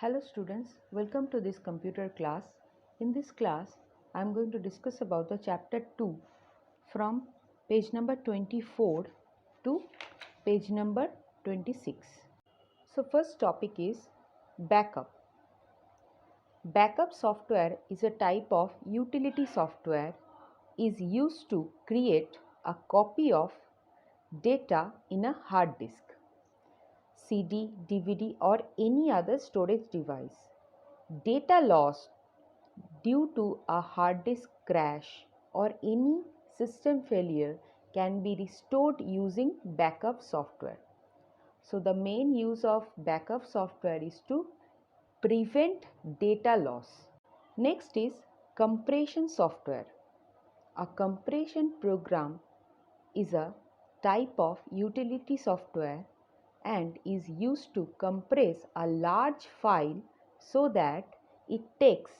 Hello students, welcome to this computer class. In this class, I am going to discuss about the chapter 2 from page number 24 to page number 26. So first topic is backup. Backup software is a type of utility software is used to create a copy of data in a hard disk, CD, DVD or any other storage device. Data lost due to a hard disk crash or any system failure can be restored using backup software. So the main use of backup software is to prevent data loss. Next is compression software. A compression program is a type of utility software and is used to compress a large file so that it takes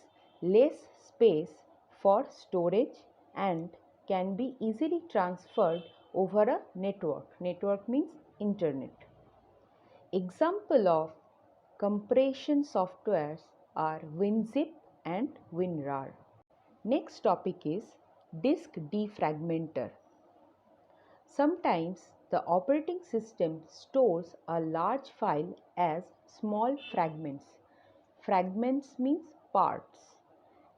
less space for storage and can be easily transferred over a network. Network means internet. Example of compression softwares are WinZip and WinRAR. Next topic is disk defragmenter. Sometimes the operating system stores a large file as small fragments. Fragments means parts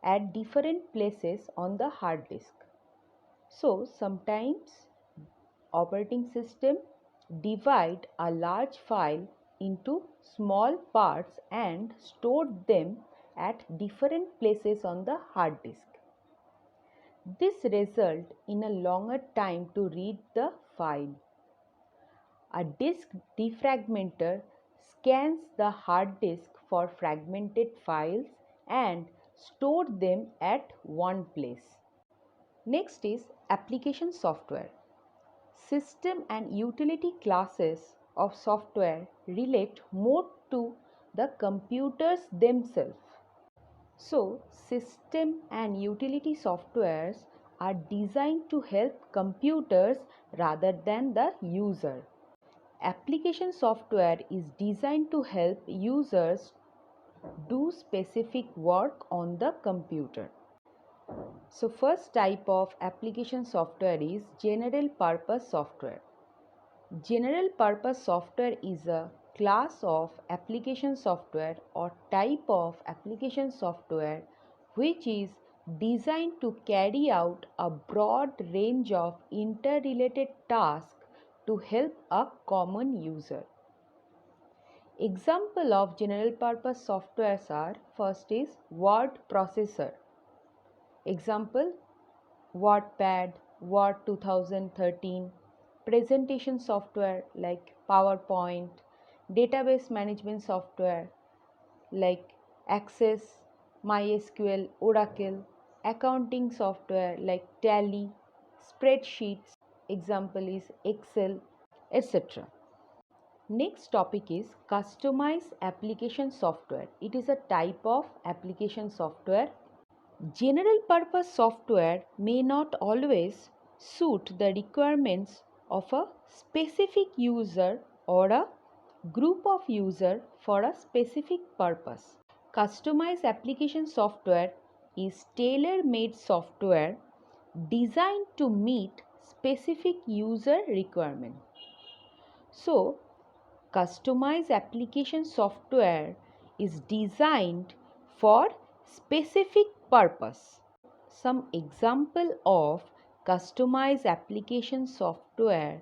at different places on the hard disk. So sometimes operating system divide a large file into small parts and stored them at different places on the hard disk. This results in a longer time to read the file. A disk defragmenter scans the hard disk for fragmented files and stores them at one place. Next is application software. System and utility classes of software relate more to the computers themselves. So, system and utility softwares are designed to help computers rather than the user. Application software is designed to help users do specific work on the computer. So, first type of application software is general purpose software. General purpose software is a class of application software or type of application software which is designed to carry out a broad range of interrelated tasks to help a common user. Example of general purpose softwares are: first is word processor. Example WordPad, Word 2013, presentation software like PowerPoint, database management software like Access, MySQL, Oracle, accounting software like Tally, spreadsheets, example is Excel, etc. Next topic is customized application software. It is a type of application software. General purpose software may not always suit the requirements of a specific user or a group of users for a specific purpose. Customized application software is tailor-made software designed to meet specific user requirement. So, customized application software is designed for specific purpose. Some example of customized application software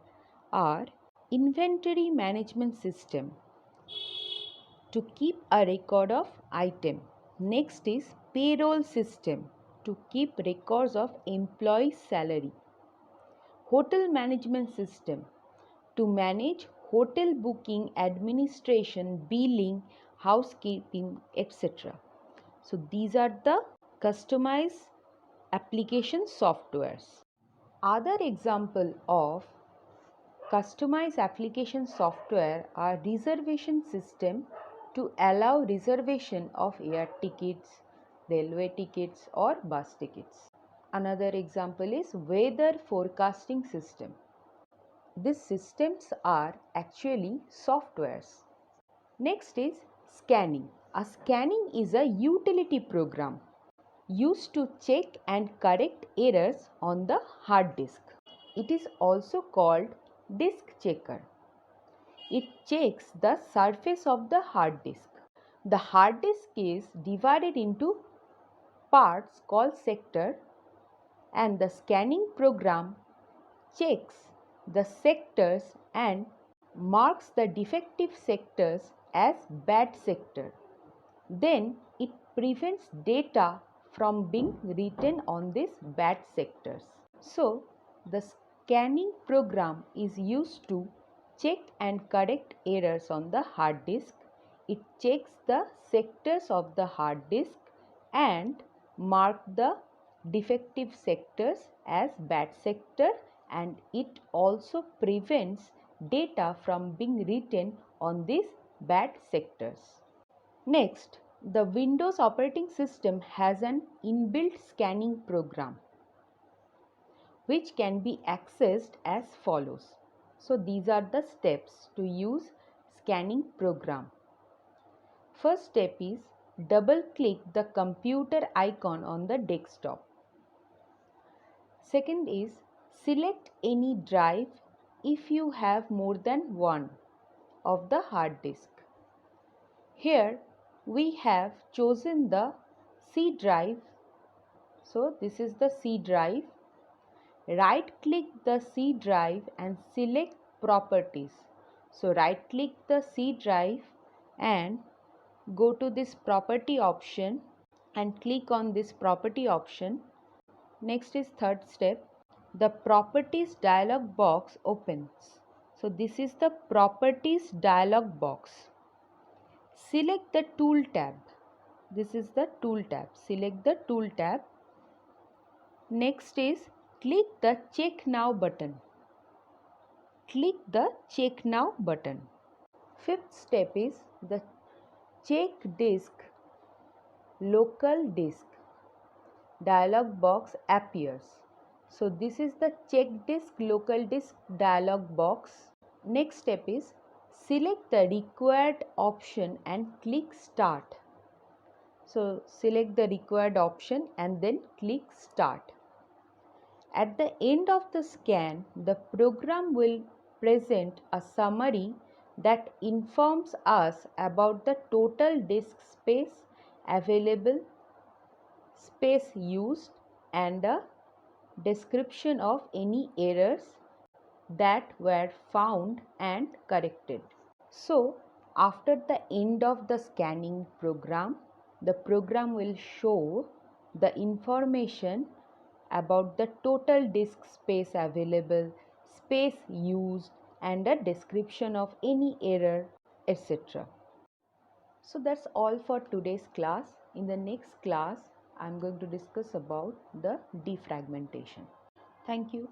are inventory management system to keep a record of item. Next is payroll system to keep records of employee salary. Hotel management system to manage hotel booking, administration, billing, housekeeping, etc. So these are the customized application softwares. Other example of customized application software are reservation system to allow reservation of air tickets, railway tickets or bus tickets. Another example is weather forecasting system. These systems are actually softwares. Next is scanning. A scanning is a utility program used to check and correct errors on the hard disk. It is also called disk checker. It checks the surface of the hard disk. The hard disk is divided into parts called sector, and the scanning program checks the sectors and marks the defective sectors as bad sector. Then it prevents data from being written on these bad sectors. So the scanning program is used to check and correct errors on the hard disk. It checks the sectors of the hard disk and mark the defective sectors as bad sector, and it also prevents data from being written on these bad sectors. Next, the Windows operating system has an inbuilt scanning program which can be accessed as follows. So these are the steps to use scanning program. First step is double click the computer icon on the desktop. Second is select any drive if you have more than one of the hard disk. Here we have chosen the C drive. So this is the C drive. Right click the C drive and select properties. So right click the C drive and go to this property option and click on this property option. Next is third step. The properties dialog box opens. So this is the properties dialog box. Select the tool tab. This is the tool tab. Select the tool tab. Next is click the check now button. Click the check now button. Fifth step is the check disk local disk dialog box appears. So this is the check disk local disk dialog box. Next step is select the required option and click start. So select the required option and then click start. At the end of the scan, the program will present a summary that informs us about the total disk space available, space used, and a description of any errors that were found and corrected. So, after the end of the scanning program, the program will show the information about the total disk space available, space used, and a description of any error, etc. So that's all for today's class. In the next class, I'm going to discuss about the defragmentation. Thank you.